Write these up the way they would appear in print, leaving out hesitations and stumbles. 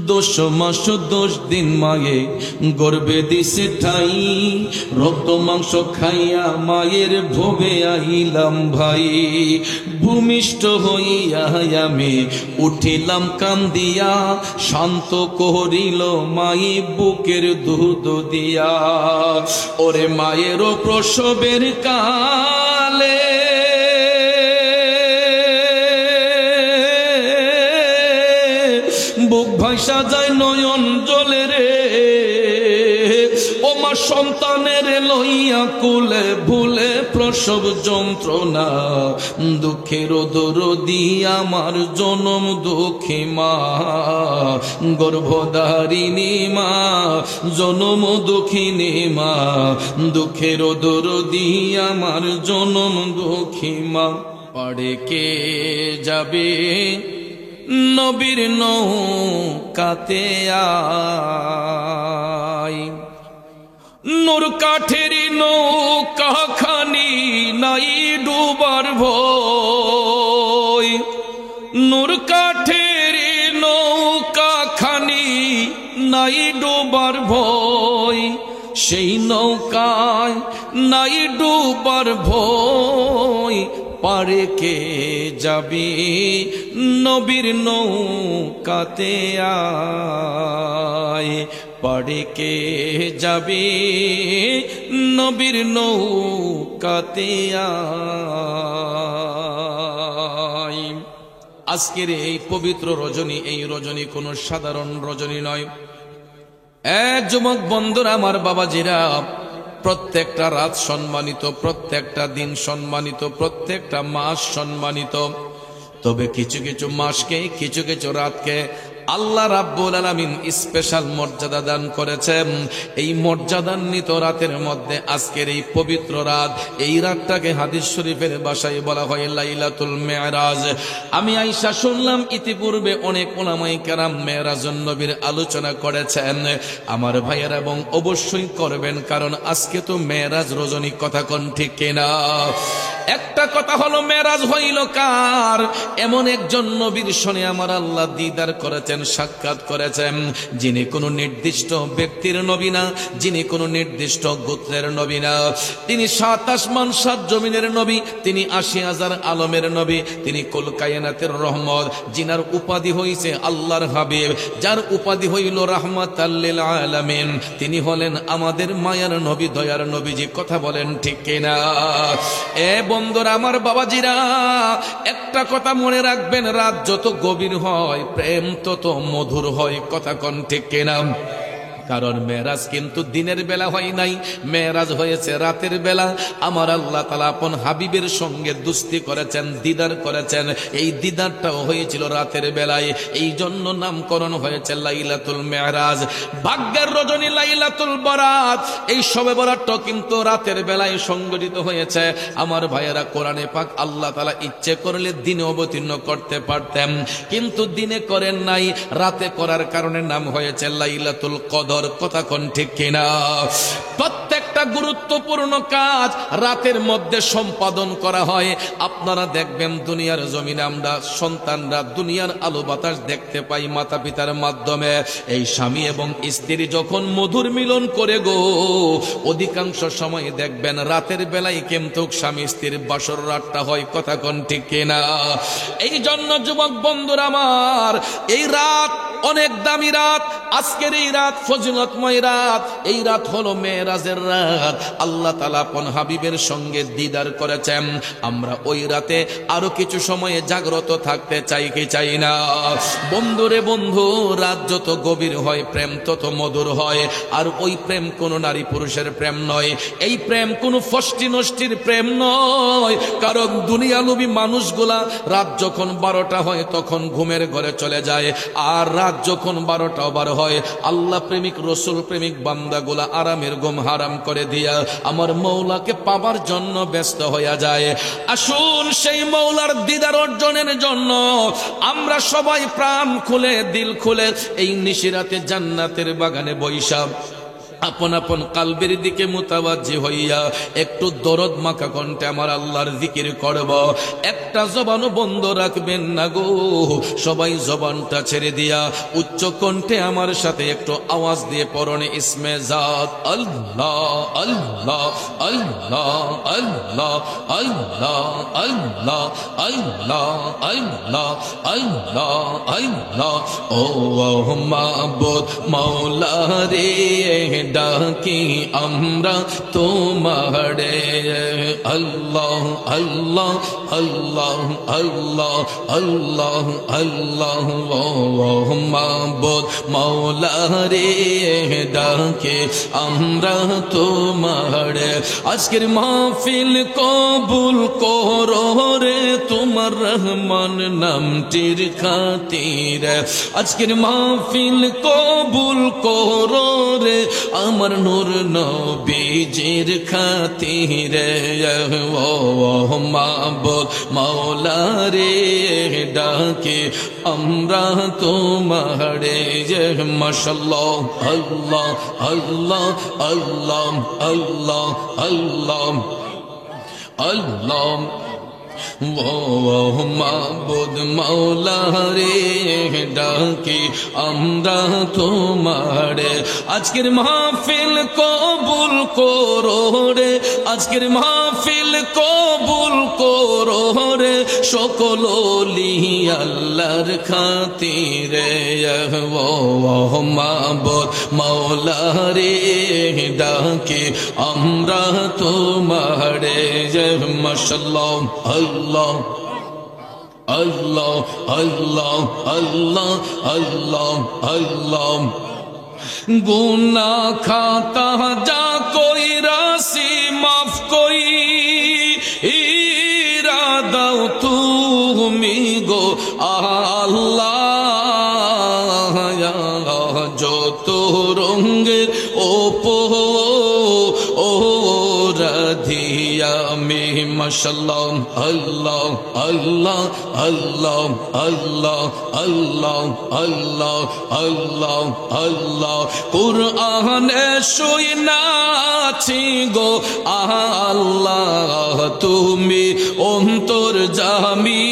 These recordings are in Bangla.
10 মাস 10 দিন মায়ে গর্ভে দিছে ঠাই, রক্ত মাংস খাইয়া মায়ের ভবে আইলাম ভাই। ভূমিষ্ঠ হইয়া আমি উঠিলাম কান্দিয়া, শান্ত করিল মাই বুকের দুধ দিয়া। ওরে মায়েরও প্রসবের কালে বুক ভাইসা যায় নয়ন জলে রে, ও মা সন্তানের লইয়া কুলে ভুলে প্রসব যন্ত্রণা। দুঃখের দরদি আমার জনম দুঃখী মা, গর্ভধারিণী মা, জনম দুঃখিনী মা। দুঃখের দরদি আমার জনম দুঃখী মা। পাড়ে কে যাবে নবীর নৌকাতে আয়, নূর কাঠের নৌকা খানি নাই ডুবার ভয়। নূর কাঠের নৌকা খানি নাই ডুবার ভয়, সেই নৌকায় নাই ডুবার ভয়। পারে কে যাবি নবীর নৌকাতে আয়, পারে কে যাবি নবীর নৌকাতে আয়। আজকের এই পবিত্র রজনী, এই রজনী কোনো সাধারণ রজনী নয়। যুবক বন্ধুরা, আমার বাবাজিরা, প্রত্যেকটা রাত সম্মানিত, প্রত্যেকটা দিন সম্মানিত, প্রত্যেকটা মাস সম্মানিত। তবে কিছু কিছু মাসকে, কিছু কিছু রাতকে আল্লাহ রাব্বুল আলামিন স্পেশাল মর্যাদা দান করেছেন। এই মর্যাদান্বিত রাতের মধ্যে আজকের এই পবিত্র রাত, এই রাতটাকে হাদিস শরীফের ভাষায় বলা হয় লাইলাতুল মেরাজ। আমি আয়েশা শুনলাম ইতিপূর্বে অনেক উলামায়ে কেরাম মেরাজুন নবীর আলোচনা করেছেন। আমার ভাইয়েরা, এবং অবশ্যই করবেন, কারণ আজকে তো মেরাজ রজনী, কথা কোন ঠিক কিনা? একটা কথা হলো, মেরাজ হইল কার? এমন একজন নবীর সনে আমার আল্লাহ দিদার করেছেন, সাক্ষাৎ করেছেন, যিনি কোনো নির্দিষ্ট ব্যক্তির নবী না, যিনি কোনো নির্দিষ্ট গোত্রের নবী না। তিনি 7 আসমান 7 জমিনের নবী, তিনি 80,000 আলমের নবী, তিনি কুল কায়নাতের রহমত, যিনার উপাধি হইছে আল্লাহর হাবিব, যার উপাধি হইল রাহমাতাল লিল আলামিন। তিনি হলেন আমাদের মায়ার নবী, দয়ার নবীজি। কথা বলেন ঠিক কিনা? বন্ধুরা, আমার বাবাজিরা, একটা কথা মনে রাখবেন, রাত যত গভীর হয় প্রেম তত মধুর হয়। কথা কোন ঠিক কিনা? কারণ মেরাজ কিন্তু দিনের বেলা হয় নাই, মেরাজ হয়েছে রাতের বেলা। আমার আল্লাহ তাআলা আপন হাবিবের সঙ্গে দুস্তি করেছেন, দিদার করেছেন। এই দিদারটাও হয়েছিল রাতের বেলায়, এই জন্য নামকরণ হয়েছে লাইলাতুল মেরাজ। ভাগ্যের রজনী লাইলাতুল বরাত, এই শবে বরাতটাও কিন্তু রাতের বেলায় সংগঠিত হয়েছে। আমার ভাইয়েরা, কোরআনে পাক আল্লাহ তাআলা ইচ্ছে করলে দিনে অবতীর্ণ করতে পারতেন, কিন্তু দিনে করেন নাই, রাতে করার কারণে নাম হয়েছে লাইলাতুল কদর। কথা কোন ঠিক কিনা? প্রত্যেকটা গুরুত্বপূর্ণ কাজ রাতের মধ্যে সম্পাদন করা হয়। আপনারা দেখবেন দুনিয়ার জমিনে আমরা সন্তানরা দুনিয়ার আলো বাতাস দেখতে পাই মাতা পিতার মাধ্যমে। এই স্বামী এবং স্ত্রী যখন মধুর মিলন করে গো, অধিকাংশ সময় দেখবেন রাতের বেলায় কিন্তু স্বামী স্ত্রীর বাসর রাতটা হয়। কথা কোন ঠিক কিনা? এই জন্য যুবক বন্ধুরা আমার, এই রাত অনেক দামি রাত। আজকের এই রাত ফজিলতময় রাত, এই রাত হলো মেরাজের রাত। আল্লাহ তাআলা আপন হাবিবের সঙ্গে দিদার করেছেন। আমরা ওই রাতে আরো কিছু সময়ে জাগ্রত থাকতে চাই কি চাই না? বন্ধুরে বন্ধু, রাত যত গভীর হয় প্রেম তত মধুর হয়। আর ওই প্রেম কোনো নারী পুরুষের প্রেম নয়, এই প্রেম কোনো ফষ্টি নষ্টির প্রেম নয়। কারণ দুনিয়ালোভী মানুষগুলা রাত যখন 12টা হয় তখন ঘুমের ঘরে চলে যায়, আর রাত যখন 12টা ওভার হয় আল্লাহ প্রেমিক রসুল প্রেমিক বান্দাগুলা আরামের ঘুম হারাম করে দিয়া আমার মৌলাকে পাবার জন্য ব্যস্ত হইয়া যায়। আসুন সেই মৌলার দিদার অর্জনের জন্য আমরা সবাই প্রাণ খুলে দিল খুলে এই নিশিরাতে জান্নাতের বাগানে বৈশা আপন আপন কালবের দিকে মুতাওয়াজ্জি হইয়া একটু দরদ মাখা কণ্ঠে আমার আল্লাহর জিকির করব। একটা জবানও বন্ধ রাখবেন না গো, সবাই জবানটা ছেড়ে দিয়া উচ্চ কণ্ঠে আমার সাথে একটু আওয়াজ দিয়ে পড়নে ইসমে জাত আল্লাহ আল্লাহ আল্লাহ আল্লাহ আল্লাহ আল্লাহ আল্লাহ আল্লাহ আল্লাহ আল্লাহ। ও মাবুদ মাওলা রে ডাকি আমরা তোমারে আল্লাহ আল্লাহ আল্লাহ আল্লাহ আল্লাহ আল্লাহ। ও মাবুদ মাওলা রে ডাকে আমরা তোমারে। আজকের মাহফিল কবুল করো রে তোমার রহমান নামটির খাতিরে। আজকের মাহফিল কবুল করো রে আমার নূর নবীজির খাতিরে। ও মাবুদ মাওলা রে ডাকে আমরা তোমারে মাশাআল্লাহ আল্লাহ আল্লাহ আল্লাহ আল্লাহ আল্লাহ আল্লাহ। ও মাবুদ মাওলা রে ডাকি আমরা তোমারে। আজকের মাহফিল কবুল করো রে, আজকের মাহফিল কবুল করো রে সকল ওলি আল্লাহর খাতিরে। ও মাবুদ মাওলা রে ডাকি আমরা তোমারে মাশাআল্লাহ আল্লাহ আল্লাহ আল্লাহ আল্লাহ আল্লাহ আল্লাহ। গুনাহ খাতা যা কই রাশি মাফ কই দাও তুমি গো আল্লাহ। যত রঙের ওপর ও রাধিয়া মে মাশাআল্লাহ আল্লাহ আল্লাহ আল্লাহ আল্লাহ আল্লাহ আল্লাহ আল্লাহ আল্লাহ। কুরআনে শুনাছি গো আল্লাহ তুমি অন্তর্যামী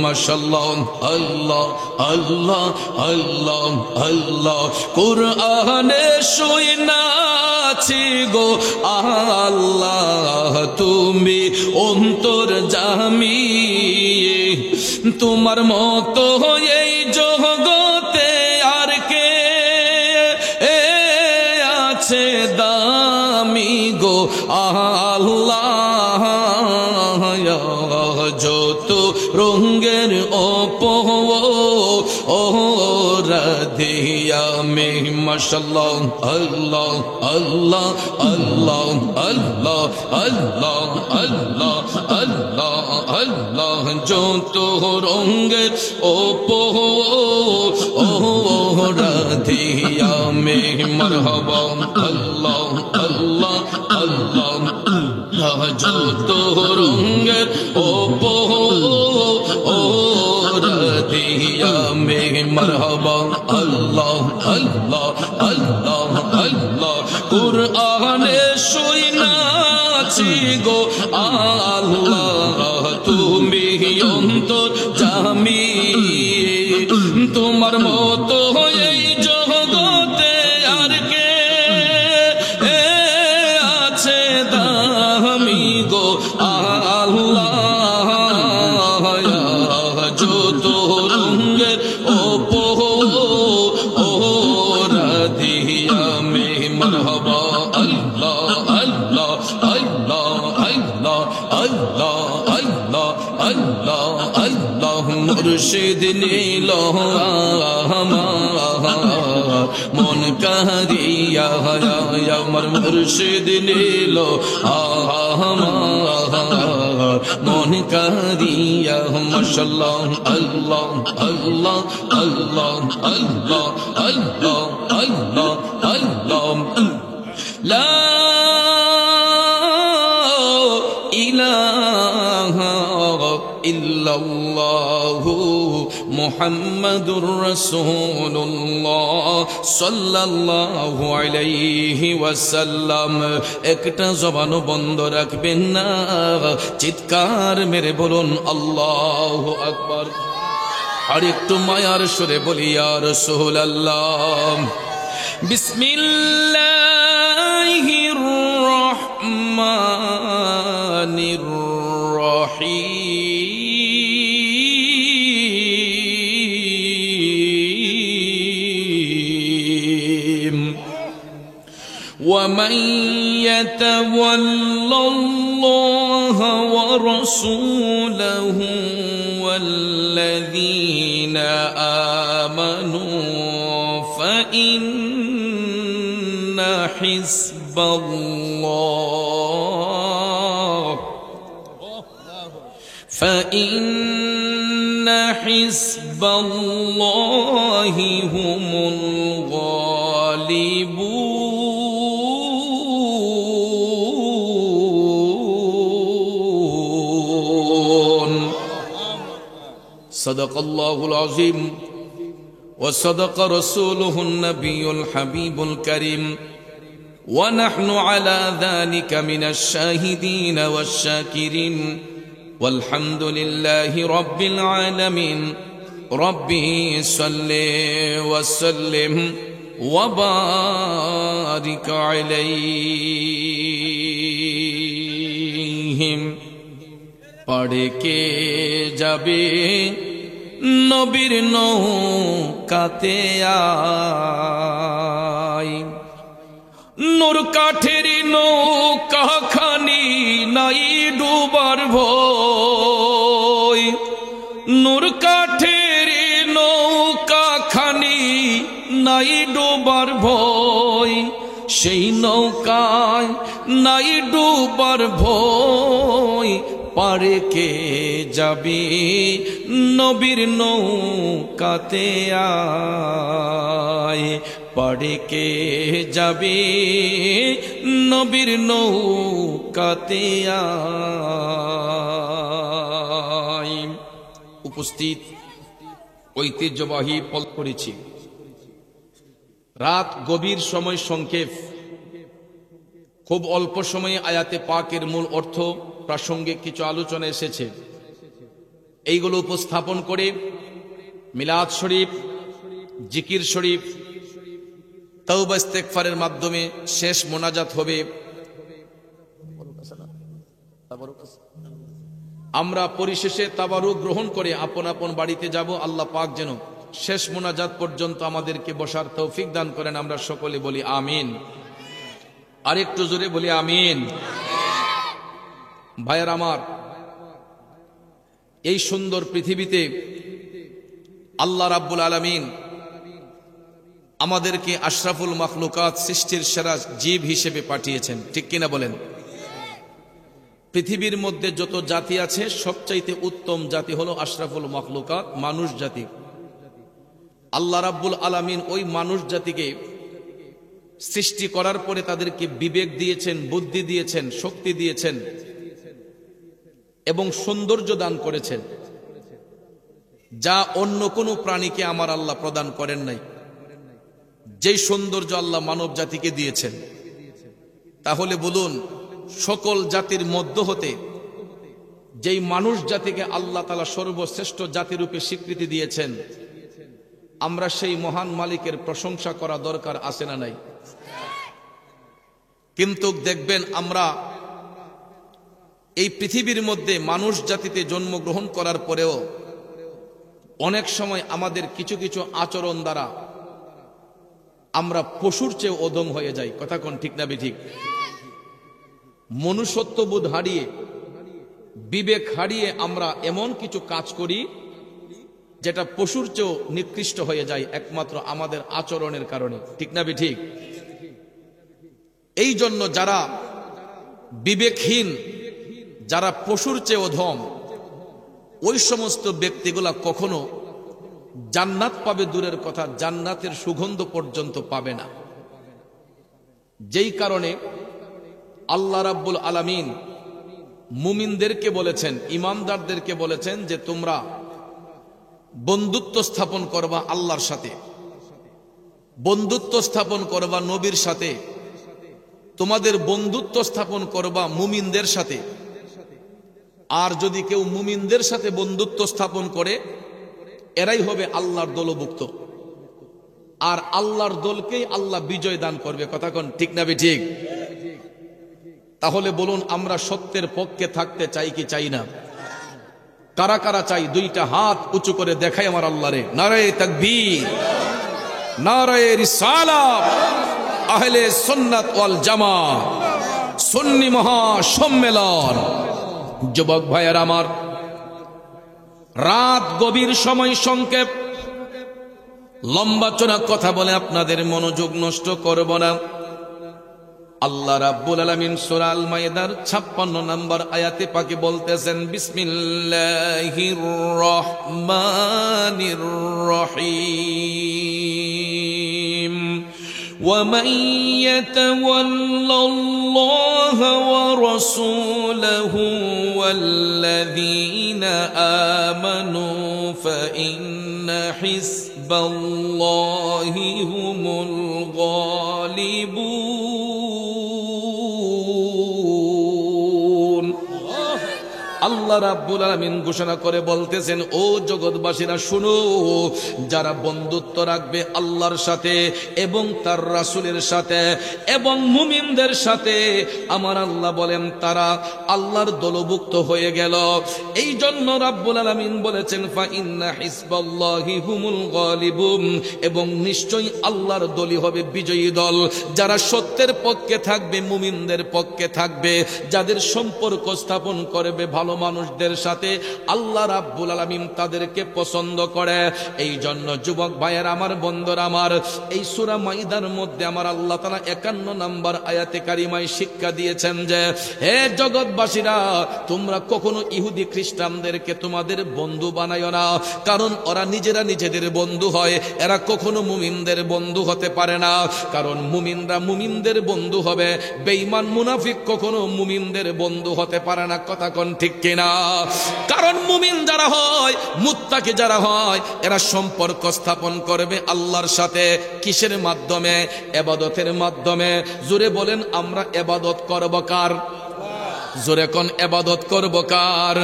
মাশাআল্লাহ আল্লাহ আল্লাহ আল্লাহ আল্লাহ। কুরআনে শুনাছি গো আল্লাহ তুমি অন্তর্যামী। তোমার মতো এই জগতে আর কে আছে দামি গো আল্লাহ। যত রঙের ওপর ও রাধিয়া মে মাশাআল্লাহ আল্লাহ আল্লাহ আল্লাহ আল্লাহ আল্লাহ আল্লাহ আল্লাহ আল্লাহ। যত রঙের ওপর ও রাধিয়া মে মারহাবা আল্লাহ আল্লাহ আল্লাহ। যত রঙের ওপর ও রাধিয়া মে মারহাবা আল্লাহ আল্লাহ আল্লাহ আল্লাহ। কুরআনে শুনাছি গো আল্লাহ তুমি অন্তর্যামী। তোমার মতো এই জগতে আর কে আছে দামি গো আল্লাহ। যত রঙের ওপর ও রাধিয়া মে মারহাবা আল্লাহ আল্লাহ আল্লাহ আল্লাহ আল্লাহ আল্লাহ আল্লাহ আল্লাহ। মুর্শিদ নীল আমার মন কারিয়া আমার মুর্শিদ নীল আমার মন কারিয়া মাশাআল্লাহ আল্লাহ আল্লাহ আল্লাহ আল্লাহ আল্লাহ আল্লাহ আল্লাহ। লা ইলাহা ইল্লাল্লাহু মুহাম্মাদুর রাসূলুল্লাহ সাল্লাল্লাহু আলাইহি ওয়াসাল্লাম। একটা জবানও বন্ধ রাখবেন না, চিৎকার মেরে বলুন আল্লাহু আকবার। আর একটু মায়ার সুরে বলি ইয়া রাসূলুল্লাহ। বিসমিল্লাহির রহমানির রহিম। ومن يتول الله ورسوله والذين آمنوا فإن حزب الله حزب الله هم الغالبون. صدق الله العظيم وصدق رسوله النبي الحبيب الكريم ونحن على ذلك من الشاهدين والشاكرين والحمد لله رب العالمين. ربي صل وسلم وبارك عليهم. পড়ে কে যাবে নবীর নৌকাতে আয়, নূর কাঠের নৌকা খানি নাই ডুবার ভয়, নূর কাঠের নৌকা খানি নাই ডুবার ভয়, সেই নৌকায় নাই ডুবার ভয়। পারে কে যাবে নবীর নৌকাতে আয়, পারে কে যাবে নবীর নৌকাতে আয়। উপস্থিত ঐতিহ্যবাহী পল করেছি। রাত গভীর, সময় সংক্ষেপ, খুব অল্প সময়ে আয়াতে পাকের মূল অর্থ প্রাসঙ্গিক কিছু আলোচনা এসেছে। এইগুলো উপস্থাপন করে মিলাদ শরীফ, জিকির শরীফ, তওবা ইস্তেগফারের মাধ্যমে শেষ মোনাজাত হবে। আমরা পরিশেষে তাবারুক গ্রহণ করে আপন আপন বাড়িতে যাব। আল্লাহ পাক যেন শেষ মোনাজাত পর্যন্ত আমাদেরকে বসার তৌফিক দান করেন। আমরা সকলে বলি আমিন। আরেকটু জোরে বলি আমিন। ভাইয়ের আমার, এই সুন্দর পৃথিবীতে আল্লাহ রাব্বুল আলামিন আমাদেরকে আশরাফুল মাখলুকাত, সৃষ্টির সেরা জীব হিসেবে পাঠিয়েছেন, ঠিক কিনা বলেন? পৃথিবীর মধ্যে যত জাতি আছে সবচাইতে উত্তম জাতি হলো আশরাফুল মাখলুকাত, মানুষ জাতি। আল্লাহ রাব্বুল আলামিন ওই মানুষ জাতিকে সৃষ্টি করার পরে তাদেরকে বিবেক দিয়েছেন, বুদ্ধি দিয়েছেন, শক্তি দিয়েছেন এবং সৌন্দর্য দান করেছেন, যা অন্য কোনো প্রাণীকে আমার আল্লাহ প্রদান করেন নাই। যেই সৌন্দর্য আল্লাহ মানব জাতিকে দিয়েছেন, তাহলে বলুন, সকল জাতির মধ্য হতে যেই মানুষ জাতিকে আল্লাহ তাআলা সর্বশ্রেষ্ঠ জাতিরূপে স্বীকৃতি দিয়েছেন, আমরা সেই মহান মালিকের প্রশংসা করা দরকার আছে না নাই? কিন্তু দেখবেন, আমরা এই পৃথিবীর মধ্যে মানুষ জাতিতে জন্মগ্রহণ করার পরেও অনেক সময় আমাদের কিছু কিছু আচরণ দ্বারা আমরা পশুর চেয়ে অধম হয়ে যাই। কথা কোন ঠিক না বেঠিক? মনুষ্যত্ববোধ হারিয়ে, বিবেক হারিয়ে আমরা এমন কিছু কাজ করি যেটা পশুর চেয়েও নিকৃষ্ট হয়ে যায়, একমাত্র আমাদের আচরণের কারণে, ঠিক না বেঠিক? এই জন্য যারা বিবেকহীন, যারা পশুর চেয়ে অধম, ওই সমস্ত ব্যক্তিগুলা কখনো জান্নাত পাবে দূরের কথা, জান্নাতের সুগন্ধ পর্যন্ত পাবে না। যেই কারণে আল্লাহ রাব্বুল আলামিন মুমিনদেরকে বলেছেন, ইমানদারদেরকে বলেছেন যে তোমরা বন্ধুত্ব স্থাপন করবা আল্লাহর সাথে, বন্ধুত্ব স্থাপন করবা নবীর সাথে, তোমাদের বন্ধুত্ব স্থাপন করবা মুমিনদের সাথে। আর যদি কেউ মুমিনদের সাথে বন্ধুত্ব স্থাপন করে, এরাই হবে আল্লাহর দলভুক্ত, আর আল্লাহর দলকেই আল্লাহ বিজয় দান করবে। কথা কোন ঠিক না ঠিক? তাহলে বলুন, আমরা সত্যের পক্ষে থাকতে চাই কি চাই না? কারা কারা চাই? দুইটা হাত উঁচু করে দেখাই আমার আল্লাহরে। নারায়ে তাকবীর, নারায়ে রিসালাত, আহলে সুন্নাত ওয়াল জামাত, সুন্নি মহা সম্মেলন। যুবক ভাইয়ের আমার, রাত গভীর, সময় সংক্ষেপ, লম্বা চড়া কথা বলে আপনাদের মনোযোগ নষ্ট করব না। আল্লাহ রাব্বুল আলামিন সূরা আল মাইদার 56 নম্বর আয়াতে পাকে বলতেছেন, বিসমিল্লাহির রহমানির রহিম, ومن يتول الله ورسوله والذين آمنوا فإن حزب الله هم الغالبون। আল্লাহ রাব্বুল আলামিন ঘোষণা করে বলতেছেন, ও জগৎবাসীরা শুনো, যারা বন্ধুত্ব রাখবে আল্লাহর সাথে এবং তার রাসূলের সাথে এবং মুমিনদের সাথে, আমার আল্লাহ বলেন তারা আল্লাহর দলভুক্ত হয়ে গেল। এই জন্য রাব্বুল আলামিন বলেছেন, ফা ইন্না হিজবাল্লাহি হুমুল গালিবুন, এবং নিশ্চয়ই আল্লাহর দলই হবে বিজয়ী দল। যারা সত্যের পক্ষে থাকবে, মুমিনদের পক্ষে থাকবে, যাদের সম্পর্ক স্থাপন করবে ভালো মানুষদের সাথে, আল্লাহ রাব্বুল আলামিন তাদেরকে পছন্দ করে। এই জন্য যুবক ভাইয়ের আমার, বন্ধুরা আমার, এই সূরা মাইদার মধ্যে আমার আল্লাহ তাআলা 51 নম্বর আয়াতে কারিমায় শিক্ষা দিয়েছেন যে, হে জগৎবাসীরা, তোমরা কখনো ইহুদি খ্রিস্টানদেরকে তোমাদের বন্ধু বানাইও না, কারণ ওরা নিজেরা নিজেদের বন্ধু হয়, এরা কখনো মুমিনদের বন্ধু হতে পারে না। কারণ মুমিনরা মুমিনদের বন্ধু হবে, বেঈমান মুনাফিক কখনো মুমিনদের বন্ধু হতে পারে না। কথা কোন ঠিক কিনা? কারণ মুমিন যারা হয়, মুত্তাকি যারা হয়, এরা সম্পর্ক স্থাপন করবে আল্লাহর সাথে। কিসের মাধ্যমে? ইবাদতের মাধ্যমে। জোরে বলেন, আমরা ইবাদত করব কার? জোরে কোন, ইবাদত করব কার?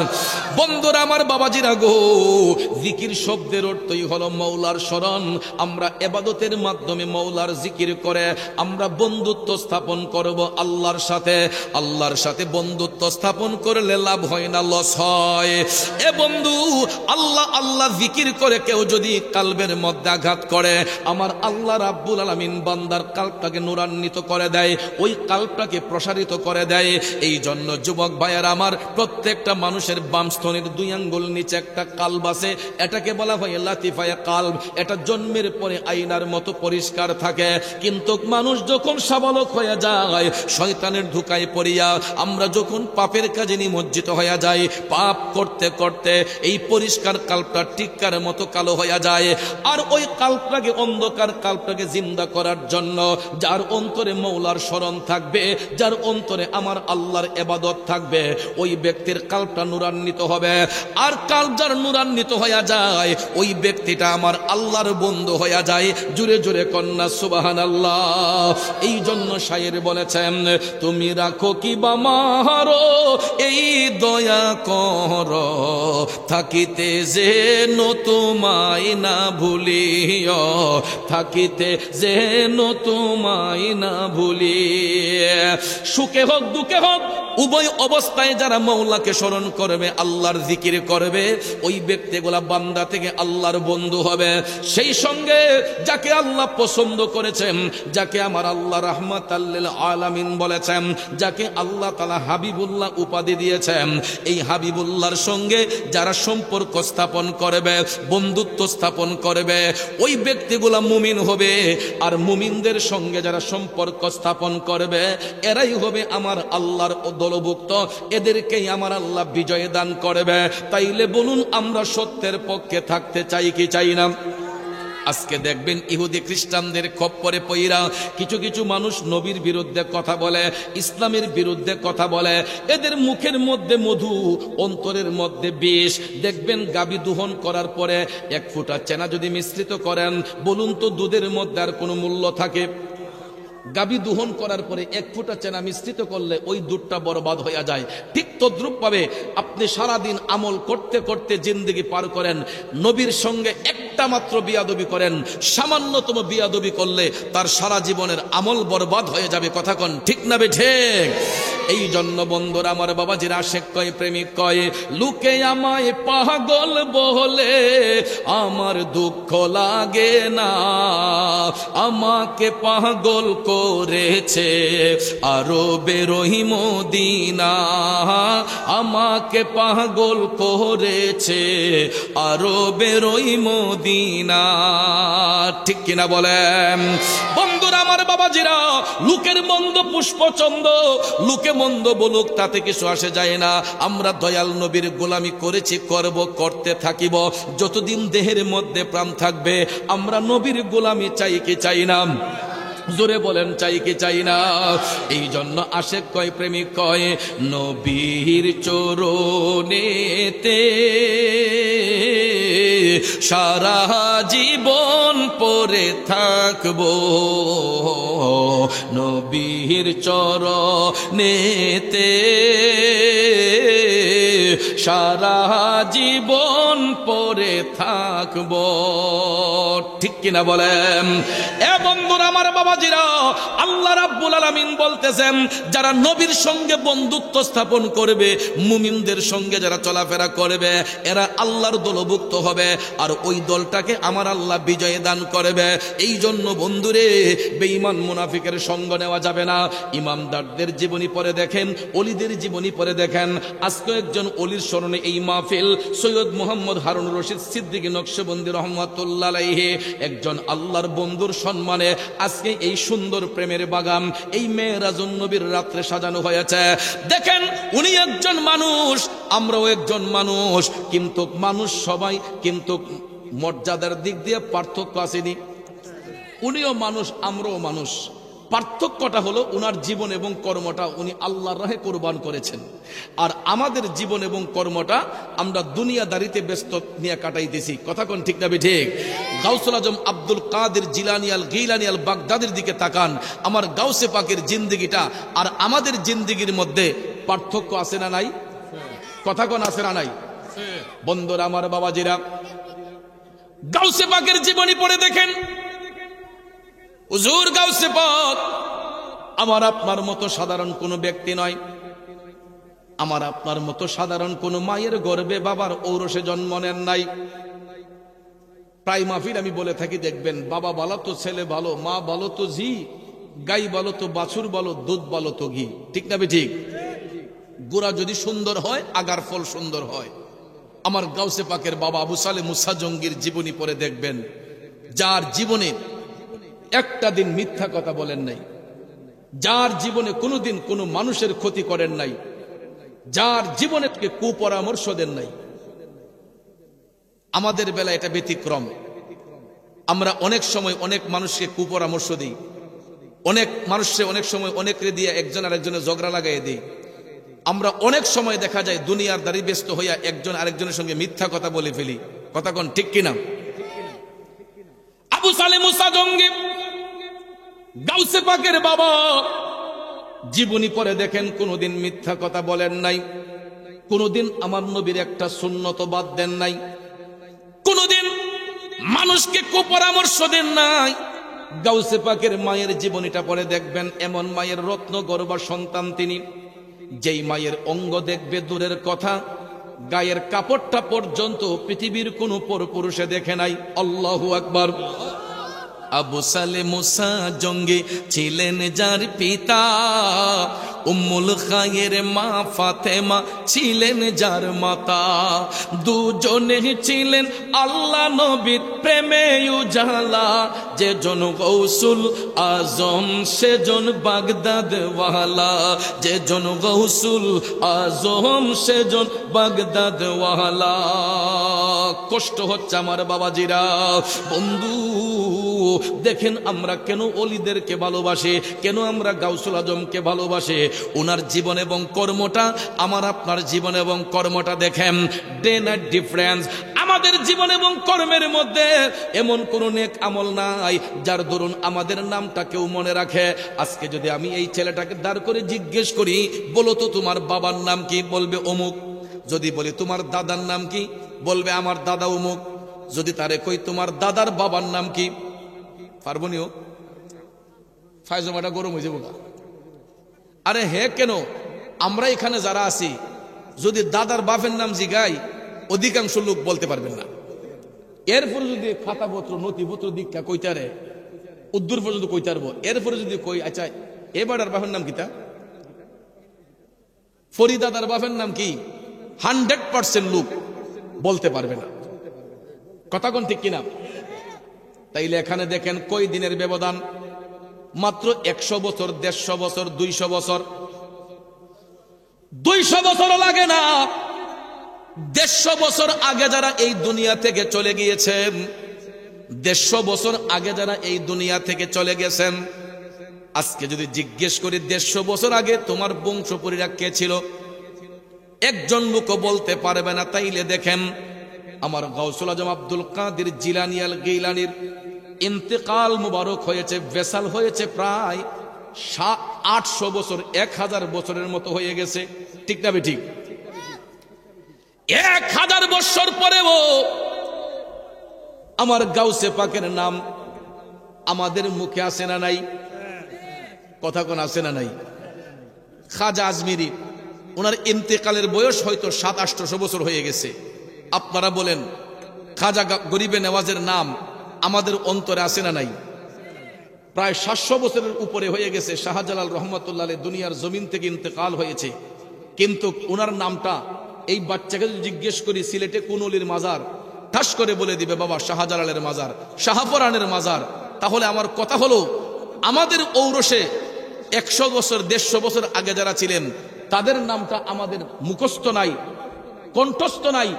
বন্ধুরা আমার, বাবাজিরা গো, জিকির শব্দের অর্থই হলো মওলার শরণ। আমরা ইবাদতের মাধ্যমে মওলার জিকির করে আমরা বন্ধুত্ব স্থাপন করব আল্লাহর সাথে। আল্লাহর সাথে বন্ধুত্ব স্থাপন করলে লাভ হয় না, লস হয়। এ বন্ধু, আল্লাহ আল্লাহ জিকির করে কেউ যদি কালবের মধ্যে আঘাত করে, আমার আল্লাহ রাব্বুল আলামিন বান্দার কালবটাকে নূরান্বিত করে দেয়, ওই কালবটাকে প্রসারিত করে দেয়। এই জন্য যুবক ভাইয়ের আমার, প্রত্যেকটা মানুষের বাম স্তনের 2 আঙ্গুল নিচে একটা কালব আছে, এটাকে বলা হয় লাতিফায়ে কালব। এটা জন্মের পরে আয়নার মতো পরিষ্কার থাকে, কিন্তু মানুষ যখন সাবালক হয়ে যায়, শয়তানের ধোঁকায় পড়িয়া আমরা যখন পাপের কাজে নিমজ্জিত হয়ে যাই, পাপ করতে করতে এই পরিষ্কার কালবটা টিক্কার মতো কালো হয়ে যায়। আর ওই কালবটাকে, অন্ধকার কালবটাকে জিন্দা করার জন্য যার অন্তরে মওলার স্মরণ থাকবে, যার অন্তরে আমার আল্লাহর ইবাদত থাকবে, ওই ব্যক্তির কালবটা নূরান্বিত হবে। আর কালব যার নূরান্বিত হয়ে যায়, ওই ব্যক্তিটা আমার আল্লাহর বন্ধু হয়ে যায়। জুড়ে জুড়ে কন্যা সুবহানাল্লাহ। এই জন্য শায়ের বলেছেন, তুমি রাখো কি বা মারো এই দয়া কর, থাকিতে যেন তোমায় না ভুলিও, থাকিতে যেন তোমায় না ভুলি। সুখে হোক দুঃখে হোক, উভয় অবস্থায় যারা মওলাকে স্মরণ করবে, আল্লাহর জিকির করবে, ওই ব্যক্তিগুলা বান্দা থেকে আল্লাহর বন্ধু হবে। সেই সঙ্গে যাকে আল্লাহ পছন্দ করেছেন, যাকে আমার আল্লাহ রাহমাতাল লিল আলামিন বলেছেন, যাকে আল্লাহ তাআলা হাবিবুল্লাহ উপাধি দিয়েছেন, এই হাবিবুল্লাহর সঙ্গে যারা সম্পর্ক স্থাপন করবে, বন্ধুত্ব স্থাপন করবে, ওই ব্যক্তিগুলা মুমিন হবে। আর মুমিনদের সঙ্গে যারা সম্পর্ক স্থাপন করবে, এরাই হবে আমার আল্লাহর দলভুক্ত, এদেরকেই আমার আল্লাহ বিজয় দান করবে। তাইলে বলুন, আমরা সত্যের পক্ষে থাকতে চাই কি চাই না? আজকে দেখবেন ইহুদি খ্রিস্টানদের খপ্পরে পইরা কিছু কিছু মানুষ নবীর বিরুদ্ধে কথা বলে, ইসলামের বিরুদ্ধে কথা বলে। এদের মুখের মধ্যে মধু, অন্তরের মধ্যে বিষ। দেখবেন গাবি দহন করার পরে 1 ফোঁটা চেনা যদি মিশ্রিত করেন, বলুন তো দুধের মধ্যে আর কোনো মূল্য থাকে? গাবি দহন করার পরে 1 ফোঁটা চেনা মিশ্রিত করলে ওই দুধটা বরবাদ হয়ে যায়। ঠিক তদ্রূপ ভাবে আপনি সারাদিন আমল করতে করতে জিন্দেগি পার করেন, নবীর সঙ্গে একটা মাত্র বিয়াদবি করেন, সামান্যতম বিয়াদবি করলে তার সারা জীবনের আমল বরবাদ হয়ে যাবে। কথা কন ঠিক না বে ঠিক? এই জন্য বন্ধুরা আমার, বাবাজির আশেক কয়, প্রেমিক কয়, লোকে আমায় পাগল বলে আমার দুঃখ লাগে না, আমাকে পাগল করেছে আরবে রহিম মদিনা, আমাকে পাগল করেছে আরবে রহিম মদিনা। ঠিক কিনা বলেন বন্ধুরা আমার, বাবাজিরা? লোকের মন্দ পুষ্পচন্দ, লোকে মন্দ বলুক, তাতে কিছু আসে যায় না। আমরা দয়াল নবীর গোলামি করেছি, করব, করতে থাকিব যতদিন দেহের মধ্যে প্রাণ থাকবে। আমরা নবীর গোলামি চাই কি চাই না? জোরে বলেন, চাই কি চাই না? এই জন্য আশেক কয়, প্রেমিক কয়, নবীর চরণেতে সারা জীবন পড়ে থাকবো, নবীর চরণেতে সারা জীবন পড়ে থাকবো। ঠিক কিনা বলেন? এ বন্ধুরা আমার, বাবাজিরা, আল্লাহ রাব্বুল আলামিন বলতেছেন, যারা নবীর সঙ্গে বন্ধুত্ব স্থাপন করবে, মুমিনদের সঙ্গে যারা চলাফেরা করবে, এরা আল্লাহর দলভুক্ত হবে, আর ওই দলটাকে আমার আল্লাহ বিজয় দান করবে। এই জন্য বন্ধুরে, বেঈমান মুনাফিকের সঙ্গ নেওয়া যাবে না। ইমামদারদের জীবনী পড়ে দেখেন, ওলিদের জীবনী পড়ে দেখেন। আজকে একজন ওলির স্মরণে এই মাহফিল, সৈয়দ মুহাম্মদ হারুন রশিদ সিদ্দিকী নকশবন্দি রহমাতুল্লাহ আলাইহি, একজন আল্লাহর বন্ধুর সম্মানে আজকে এই সুন্দর প্রেমের বাগান, এই মেরাজুন নবীর রাত্রে সাজানো হয়েছে। দেখেন, উনি একজন মানুষ, আমরাও একজন মানুষ, কিন্তু মানুষ সবাই, কিন্তু মর্যাদার দিক দিয়ে পার্থক্য আসেনি। উনিও মানুষ, আমরাও মানুষ। পার্থক্যটা হলো উনার জীবন এবং কর্মটা উনি আল্লাহর রাহে কোরবান করেছেন, আর আমাদের জীবন এবং কর্মটা আমরা দুনিয়াদারিতে ব্যস্ত নিয়ে কাটাইতেছি। কথা কোন ঠিক না ঠিক? গাউসুল আজম আব্দুল কাদের জিলানী আল গিলানী আল বাগদাদির দিকে তাকান, আমার গাউসে পাকের জিন্দেগিটা আর আমাদের জিন্দেগির মধ্যে পার্থক্য আছে না নাই? কথা কোন আছে না নাই? বন্ধুরা আমার, বাবাজিরা, গাউসে পাকের জীবনী পড়ে দেখেন। হুজুর গাউসে পাক আমার আপনার মতো সাধারণ কোনো ব্যক্তি নয়, আমার আপনার মতো সাধারণ কোনো মায়ের গর্ভে বাবার ঔরসে জন্ম নেন নাই। প্রায় মাহফিল আমি বলে থাকি, দেখবেন, বাবা ভালো তো ছেলে ভালো, মা ভালো তো জি, গাই ভালো তো বাছুর ভালো, দুধ ভালো তো ঘি। ঠিক না ঠিক? গোড়া যদি সুন্দর হয়, আগার ফল সুন্দর হয়। আমার গাউসে পাকের বাবা আবু সালেহ মুসা জঙ্গির জীবনী পড়ে দেখবেন, যার জীবনে একটা দিন মিথ্যা কথা বলেন নাই, যার জীবনে কোনোদিন কোনো মানুষের ক্ষতি করেন নাই, যার জীবনে কুপরামর্শ দেন নাই। আমাদের বেলা এটা ব্যতিক্রম। আমরা অনেক সময় অনেক মানুষকে কুপরামর্শ দিই, অনেক মানুষকে অনেক সময় অনেকরে দিয়ে একজন আরেকজনের ঝগড়া লাগাই দিই। আমরা অনেক সময় দেখা যায় দুনিয়ার দাঁড়ি ব্যস্ত হইয়া একজন আরেকজনের সঙ্গে মিথ্যা কথা বলে ফেলি। কথা কোন ঠিক কিনা? আবু সালেহ মুসা জঙ্গি গাউসে পাকের বাবা জীবনী পড়ে দেখেন, কোনোদিন মিথ্যা কথা বলেন নাই, কোনোদিন আমার নবীর একটা সুন্নত বাদ দেন নাই, কোনোদিন মানুষকে কুপরামর্শ দেন নাই। গাউসে পাকের মায়ের জীবনীটা পড়ে দেখবেন, এমন মায়ের রত্ন গর্ভা সন্তান তিনি, যেই মায়ের অঙ্গ দেখবে দূরের কথা, গায়ের কাপড়টা পর্যন্ত পৃথিবীর কোন পরপুরুষে দেখে নাই। আল্লাহু আকবার। আবু সালেহ মুসা জঙ্গি ছিলেন যার পিতা, উম্মুল খায়ের মা ফাতেমা ছিলেন যার মাতা, দুজনে ছিলেন আল্লাহ নবীর প্রেমে উজালা, যে জন গৌসুল আজম সেজন বাগদাদ ওয়ালা, যে জন গৌসুল আজম সেজন বাগদাদ ওয়ালা। কষ্ট হচ্ছে আমার বাবাজিরা। বন্ধু দেখেন আমরা কেন অলিদেরকে ভালোবাসি, কেন আমরা গাউসুল আজমকে ভালোবাসি। ওনার জীবন এবং কর্মটা, আমার আপনার জীবন এবং কর্মটা দেখেন, ডে নাইট ডিফারেন্স। আমাদের জীবন এবং কর্মের মধ্যে এমন কোন নেক আমল নাই যার দরুন আমাদের নামটা কেউ মনে রাখে। আজকে যদি আমি এই ছেলেটাকে দাঁড় করে জিজ্ঞেস করি, বলো তো তোমার বাবার নাম কি, বলবে অমুক। যদি বলি তোমার দাদার নাম কি, বলবে আমার দাদা অমুক। যদি তারে কই তোমার দাদার বাবার নাম কি, পারবো নিও, ফায়জমাটা গরম হয়ে যাবো। আরে হে কেন, আমরা এখানে যারা আছি যদি দাদার বাপের নাম জিগাই, অধিকাংশ লোক বলতে পারবেন না। এরপরে যদি খাতাপত্র নথিপত্র দীক্ষা কইতারে উদ্দূর পর্যন্ত কইতারবো। এরপরে যদি কই আচ্ছা এবারের বাপের নাম কিতা, ফরিদাদার বাপের নাম কি, 100% লোক বলতে পারবে না। কথা কোন ঠিক কিনা? তাইলে এখানে দেখেন কই দিনের ব্যবধান, মাত্র 100 বছর, 150 বছর, 200 বছর। 200 বছরও লাগে না, 150 বছর আগে যারা এই দুনিয়া থেকে চলে গিয়েছেন, 150 বছর আগে যারা এই দুনিয়া থেকে চলে গেছেন, আজকে যদি জিজ্ঞেস করি 150 বছর আগে তোমার বংশ পরিবার কে ছিল, একজন লোকও বলতে পারবে না। তাইলে দেখেন আমার গাউসুল আজম আব্দুল কাদের জিলানী আল গিলানীর ইন্তেকাল মুবারক হয়েছে, ভেসাল হয়েছে প্রায় 800 বছর, 1000 বছরের মতো হয়ে গেছে। ঠিক না ঠিক? 1000 বছর পরেও আমার গাউসে পাকের নাম আমাদের মুখে আসে না নাই? কথা কোন আসে না নাই? খাজা আজমিরি, ওনার ইন্তেকালের বয়স হয়তো 700-800 বছর হয়ে গেছে। আপনারা বলেন খাজা গরিবে নেওয়াজের নাম আমাদের অন্তরে আসে না নাই? প্রায় 700 বছরের উপরে হয়ে গেছে। শাহজালাল রহমতুল্লাহ আলাইহি দুনিয়ার জমিন থেকে ইন্তেকাল হয়েছে, কিন্তু ওনার নামটা এই বাচ্চাকে যদি জিজ্ঞেস করি সিলেটে কোন অলির মাজার, ঠাস করে বলে দিবে বাবা শাহজালালের মাজার, শাহপরানের মাজার। তাহলে আমার কথা হলো আমাদের ঔরসে 100 বছর 150 বছর আগে যারা ছিলেন তাদের নামটা আমাদের মুখস্থ নাই, কণ্ঠস্থ নাই।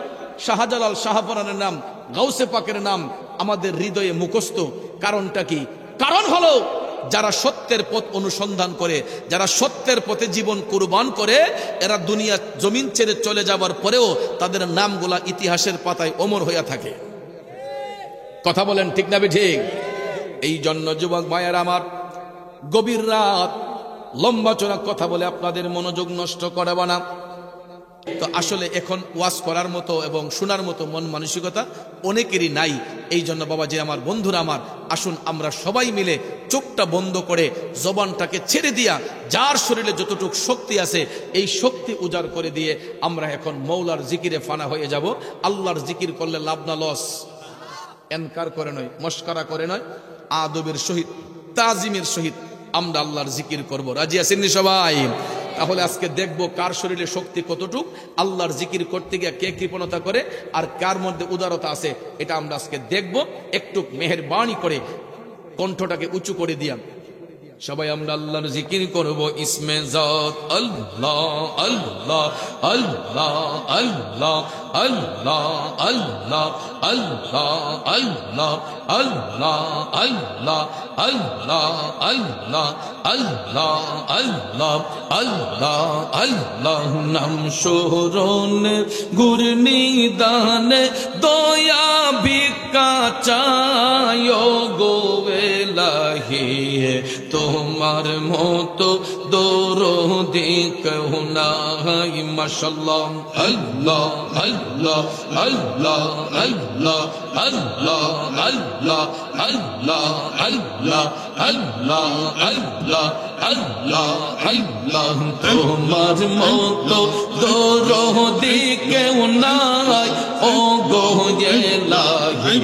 শাহজালাল, শাহপরানের নাম, গাউসে পাকের নাম আমাদের হৃদয়ে মুখস্থ। কারণটা কি? কারণ হলো যারা সত্যের পথ অনুসন্ধান করে, যারা সত্যের পথে জীবন কুরবান করে, এরা দুনিয়া জমিন ছেড়ে চলে যাবার পরেও তাদের নামগুলা ইতিহাসের পাতায় অমর হইয়া থাকে। কথা বলেন ঠিক না ঠিক? এই জন্য যুবক ভাইয়েরা আমার, গভীর রাত লম্বা চড়া কথা বলে আপনাদের মনোযোগ নষ্ট করাবো না। তো আসলে এখন ওয়াজ করার মতো এবং শোনার মতো মন মানসিকতা অনেকেরই নাই। এই জন্য বাবাজি আমার, বন্ধুরা আমার, আসুন আমরা সবাই মিলে চোখটা বন্ধ করে জবানটাকে ছেড়ে দিয়া, যার শরীরে যতটুকু শক্তি আছে এই শক্তি উজাড় করে দিয়ে আমরা এখন মৌলার জিকিরে ফানা হয়ে যাব। আল্লাহর জিকির করলে লাভ না লস? এনকার করে নয়, মস্কারা করে নয়, আদবের সহিত, তাজিমের সহিত আমরা আল্লাহর জিকির করব। রাজি আছেন সবাই? তাহলে আজকে দেখব কার শরীরে শক্তি কতটুক, আল্লাহর জিকির করতে গিয়ে কে কৃপণতা করে আর কার মধ্যে উদারতা আছে, এটা আমরা আজকে দেখব। একটু মেহেরবানি করে কণ্ঠটাকে উঁচু করে দিয়া সবাই আমরা আল্লাহর জিকির করব। ইসমে জাত আল্লাহ আল্লাহ আল্লাহ আল্লাহ আল্লাহ আল্লাহ আল্লাহ আল্লাহ আল্লাহ আল্লাহ আল্লাহ আল্লাহ আল্লাহ আল্লাহ আল্লাহ আল্লাহ। নাম শরণ গুরনিদানে দয়া ভিক্ষা চায় গো এলাহি, তোমার মতো দরদি কেউ নাই। মাশাআল্লাহ। আল্লাহ আল্লাহ আল্লাহ আল্লাহ আল্লাহ আল্লাহ আল্লাহ আল্লাহ আল্লাহ আল্লাহ আল্লাহ আল্লাহ। তোমার মতো দরদি কেউ নাই ও গো এলাহি,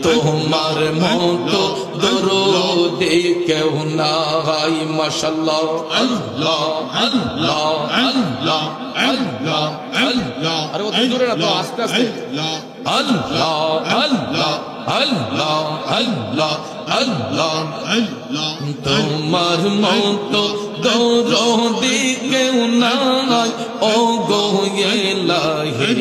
তোমার মতো দরদি কেউ নাই। মাশাআল্লাহ। আল্লাহ আল্লাহ আল্লাহ আল্লাহ আল্লাহ। আরে ও দূরে না তো, আস্তে আস্তে। আল্লাহ আল্লাহ আল্লাহ আল্লাহ আল্লাহ আল্লাহ তোমার মতো দরদি কেউ নাই ও গো ইলাহি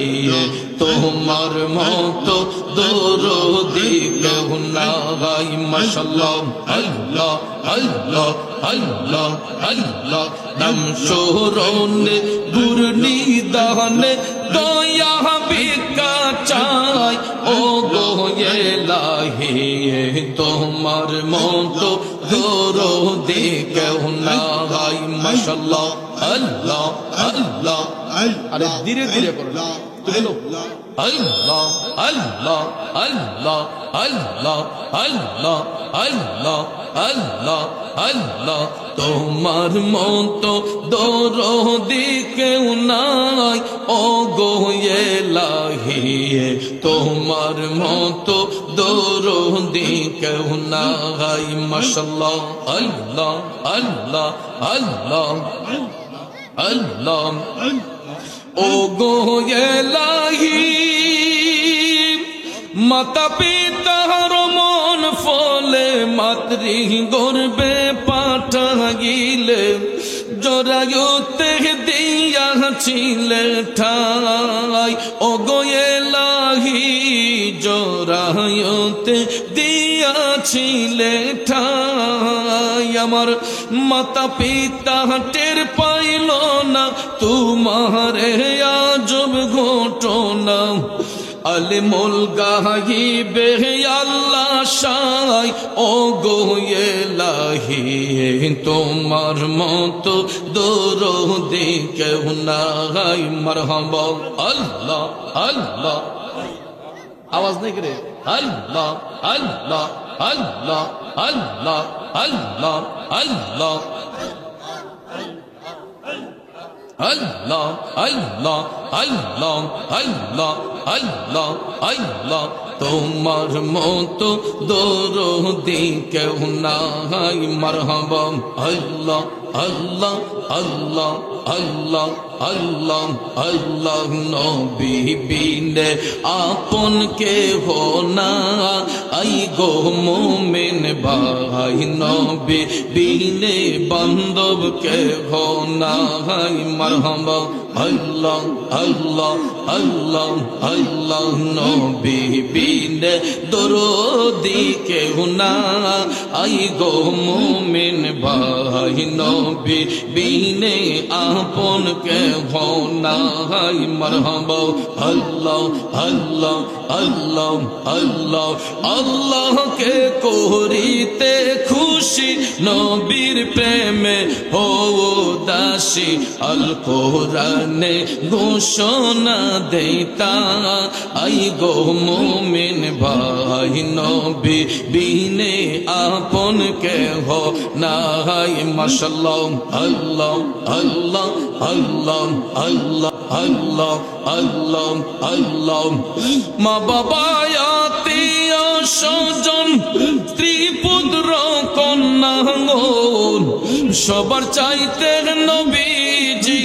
তোমার মতো দরদি কেউ নাই মাশাআল্লাহ আল্লাহ আল্লাহ আল্লাহ আল্লাহ নাম শরণে গুরনি দানে দয়া বিকা চাই ও গো ইলাহি তোমার মতো দরদি কেউ নাই মাশাআল্লাহ আল্লাহ আল্লাহ আরে ধীরে ধীরে করো তুমি বলো আল্লাহ আল্লাহ আল্লাহ আল্লাহ আল্লাহ আল্লাহ আল্লাহ আল্লাহ তোমার মতো দরদি কেউ নাই ও গো ইলাহি তোমার মতো দরদি কেউ নাই মাশাআল্লাহ আল্লাহ আল্লাহ আল্লাহ আল্লাহ ও গো ইলাহি মাতা পিতার মন ফলে মাতৃ গর্বে পাঠাইলে জরায়ুতে দিয়াছিলে ঠাই ও গো ইলাহি জরায়ুতে দিয়াছিলে ঠাই আমার মাতা পিতা টের পাইল না তোমারে আজব ঘটনা আলিমুল গাহিবে আল্লাহ শাই ও গো ইলাহি তোমার মতো দরদি কেউ নাই মারহাবা আল্লাহ আল্লাহ আওয়াজ নেই করে আল্লাহ আল্লাহ আল্লাহ আল্লাহ আল্লাহ আল্লাহ আল্লাহ আল্লাহ আল্লাহ আল্লাহ আল্লাহ আল্লাহ তোমার মতো দরদি কেউ নাই মারহাবা আল্লাহ আল্লাহ আল্লাহ আল্লাহ আল্লাহ আল্লাহ নবী বিনে আপন কেহ না আই গো মুমিন ভাই নবী বিনে বান্ধব কেহ না মারহাবা আল্লাহ আল্লাহ আল্লাহ আল্লাহ নবী বিনে দরদি কেহ না আই গো মুমিন ভাই নবী বিনে আপন কেহ না মারহাবা আল্লাহ আল্লাহ আল্লাহ আল্লাহ আল্লাহকে করিতে খুশি নবীর প্রেমে হো দাসী আল কোরআনে ঘোষণা দেতা আই গো মুমিন ভাই নবী বিনে আপন কেহ নাই মাশাআল্লাহ আল্লাহ আল্লাহ আল্লাহ আল্লাহ আল্লাহ আল্লাহ আল্লাহ মা বাবা আত্মীয় স্বজন স্ত্রী পুত্র কন্যা সবার চাইতে নবীজি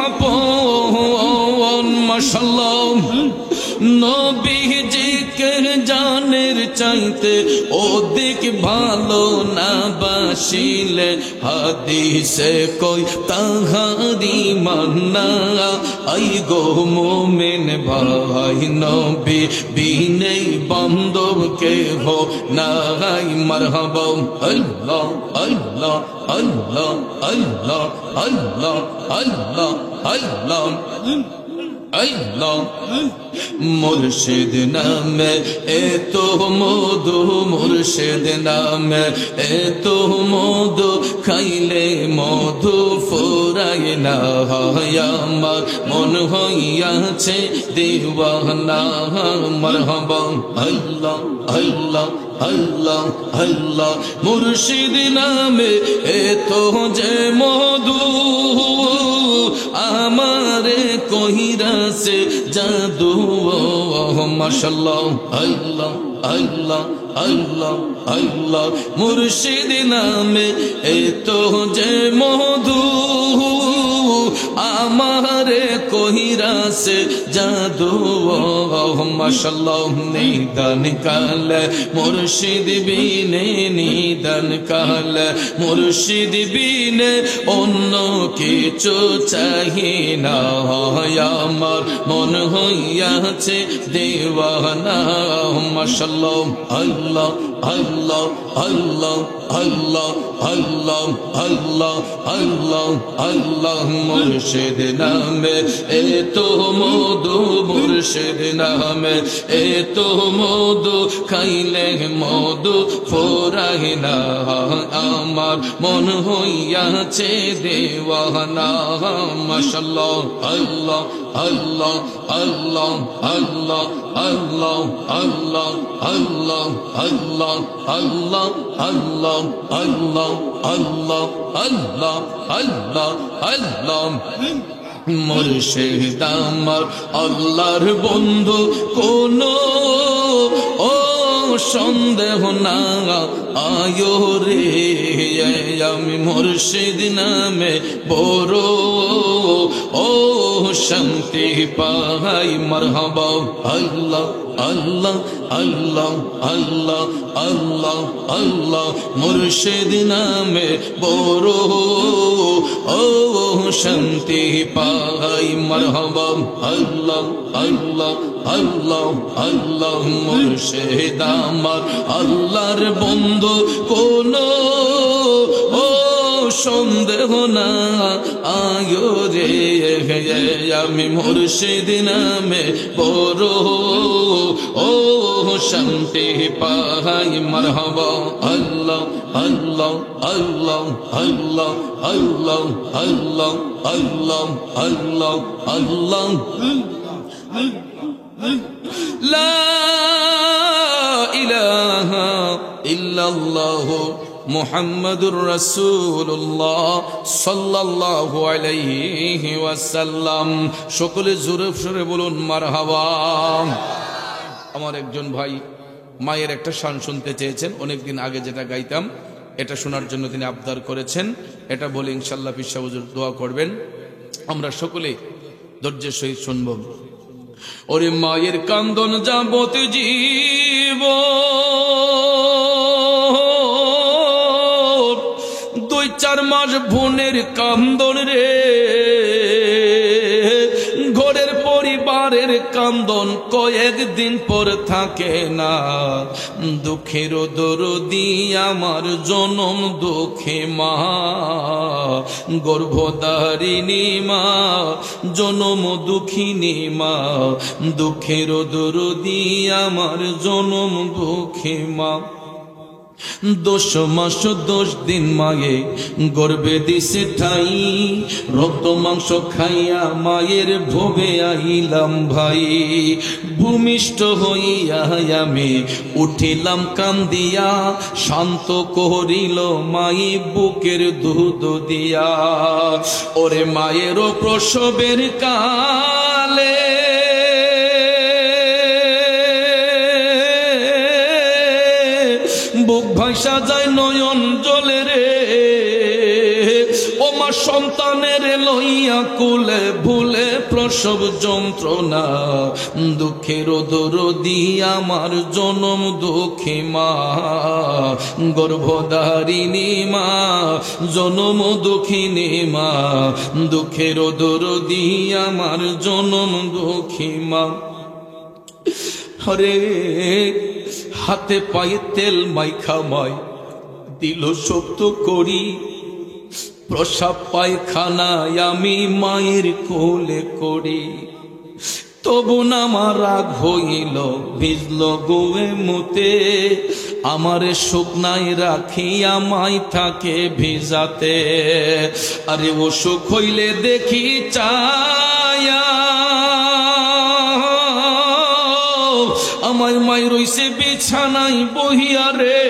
আপন মাশাআল্লাহ নবীজিকে জানের চাইতে অধিক ভালো না বাসিলে হাদিসে কই তাহারি মান্না আই গো মুমিন ভাই নবী বিনে বান্ধব কেহ নাই মারহাবা আল্লাহ আল্লাহ আল্লাহ আল্লাহ আল্লাহ আল্লাহ আল্লাহ আল্লাহ মুর্শিদ নামে এত মধু মুর্শিদ নামে এত মধু খাইলে মধু ফুরায় না আমার মন হইয়াছে দিওয়ানা মারহাবা আল্লাহ আল্লাহ আল্লাহ আল্লাহ মুর্শিদ নামে এত যে মধু আমারে কহিরাছে জাদু মাশাআল্লাহ আল্লাহ আল্লাহ আল্লাহ আল্লাহ মুর্শিদ নামে এত যে মধু আমারে কহিরাছে জাদু মাশাআল্লাহ নিদান কাল মুর্শিদ বিনে নিদান কাল মুর্শিদ বিনে অন্য কিছু চাহি না আমার মন হইয়াছে দেওয়ানা মাশাআল্লাহ আল্লাহ আল্লাহ আল্লাহ আল্লাহ আল্লাহ আল্লাহ আল্লাহ আল্লাহ মুর্শিদ নামে এত মধু মুর্শিদ নামে এত মধু খাইলে মধু ফোরায় না আমার মন হইয়াছে দেওয়ানা মাশাআল্লাহ আল্লাহ আল্লাহ আল্লাহ আল্লাহ আল্লাহ আল্লাহ আল্লাহ আল্লাহ আল্লাহ আল্লাহ আল্লাহ আল্লাহ আল্লাহ আল্লাহ আল্লাহ মুর্শিদ আমার আল্লাহর বন্ধু কোন ও সন্দেহ না আয়ো রে আমি মুর্শিদ নামে বড় ও শান্তি পাই মারহাবা আল্লাহ আল্লাহ আল্লাহ আল্লাহ আল্লাহ আল্লাহ মুর্শিদ নামে বড় ও শান্তি পাই মারহাবা আল্লাহ আল্লাহ আল্লাহ আল্লাহ মুর্শিদ আমার আল্লাহর বন্ধু কোন ও সন্দেহ না আয়ো রে আমি মুর্শিদ নামে বড় ও শান্তি পাই মারহাবা আল্লাহ আল্লাহ আল্লাহ আল্লাহ আল্লাহ আল্লাহ আল্লাহ আল্লাহ আল্লাহ লা ইলাহা ইল্লাল্লাহ মুহাম্মাদুর রাসূলুল্লাহ সাল্লাল্লাহু আলাইহি ওয়াসাল্লাম সকলে জোরে জোরে বলুন মারহাবা। আমার একজন ভাই মায়ের একটা শান শুনতে চেয়েছেন, অনেকদিন আগে যেটা গাইতাম এটা শোনার জন্য তিনি আবদার করেছেন। এটা বলে ইনশাআল্লাহ পীর সাহেব হুজুর দোয়া করবেন, আমরা সকলে ধৈর্যের সহিত শুনব। ওরে মায়ের কান্দন যাবত জীব, 2-4 মাস বোনের কান্দন রে, ঘরের পরিবারের কান্দন কয়েকদিন পর থাকে না। দুঃখের দরদি আমার জনম দুঃখে মা, গর্ভধারিণী মা জনম দুঃখিনী মা। দুঃখের দরদি আমার জনম দুঃখে মা। 10 মাস 10 দিন মায়ে গর্বে দিছে ঠাই, রক্ত মাংস খাইয়া মায়ের ভোগে আইলাম ভাই। ভূমিষ্ঠ হইয়া আমি উঠিলাম কান্দিয়া, শান্ত করিল মাই বুকের দুধ দিয়া। ওরে মায়েরও প্রসবের কালে বুক ভাইসা যায় নয়ন জলে রে, ও মা সন্তানের লইয়া কুলে ভুলে প্রসব যন্ত্রণা। দুঃখের দরদি আমার জনম দুঃখী মা, গর্ভধারিণী মা জনম দুঃখিনী মা। দুঃখের দরদি আমার জনম দুঃখী মা। হরে হাতে পায়ে তেল মাইখা মাই দিল শব্দ করি, প্রসাব পায়খানায় আমি মায়ের কোলে করি। তবু না আমার রাগ হইল ভিজল গোয়ে মুতে, আমারে শুকনায় রাখিয়া মাই থাকে ভিজাতে। আরে অসুখ হইলে দেখি চায়া আমায় মাই রইছে বিছানায় বহিয়া রে,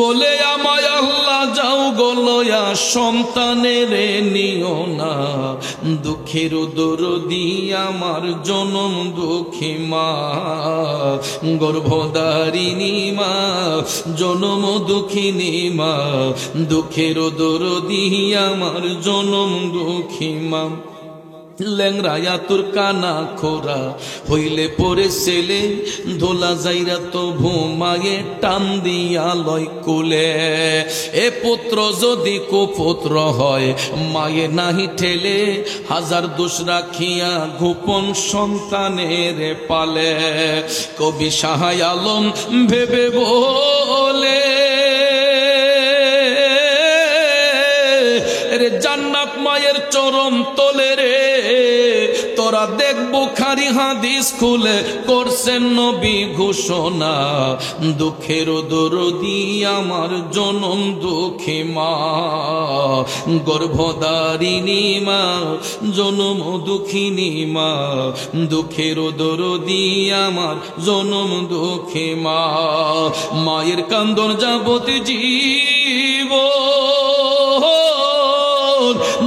বলে আমায় আল্লাহ যাও গো লয়া সন্তানের নিও না, দুঃখের দরদি আমার জনম দুঃখী মা, গর্ভধারিণী মা, জনম দুঃখিনী মা, দুঃখের দরদি আমার জনম দুঃখী মা। ল্যাংরায়া তোর কানা খোরা হইলে পরে ছেলে, ধোলা যাইরা তো ভুমায়ে টান দিয়া লয় কোলে। এ পুত্র যদি কুপুত্র হয় মায়ে নাহি ঠেলে, হাজার দোষ রাখিয়া গোপন সন্তানের পালে। কবি শাহ আলম ভেবে বলে, রে জান্নাত মায়ের চরম তলে রে, তোরা দেখ বুখারী হাদিস খুলে করছেন নবী ঘোষণা, দুঃখের দরদি আমার জনম দুঃখী মা, গর্ভধারিণী মা, জনম দুঃখিনী মা, দুঃখের দরদি আমার জনম দুঃখী মা। মায়ের কান্দন যাবতীয় জীবন,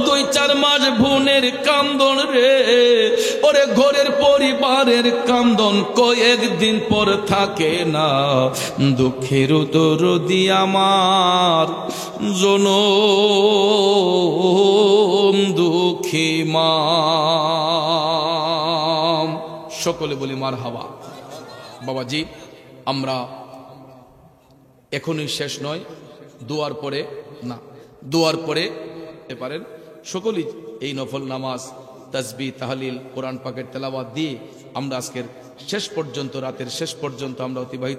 2-4 মাস বোনের কান্দন রে, ওরে ঘরের পরিবারের কান্দন কয়েকদিন পর থাকে না, দুঃখের দরদি আমার জনম দুঃখী মা। সকলে বলি মারহাবা। বাবাজি, আমরা এখনই শেষ নয়, দোয়ার পরে না, দোয়ার পরে পারেন সকলেই এই নফল নামাজ, তাসবিহ, তাহলিল, কোরআন পাকের তেলাওয়াত দিয়ে আমরা আজকের শেষ পর্যন্ত, রাতের শেষ পর্যন্ত আমরা অতিবাহিত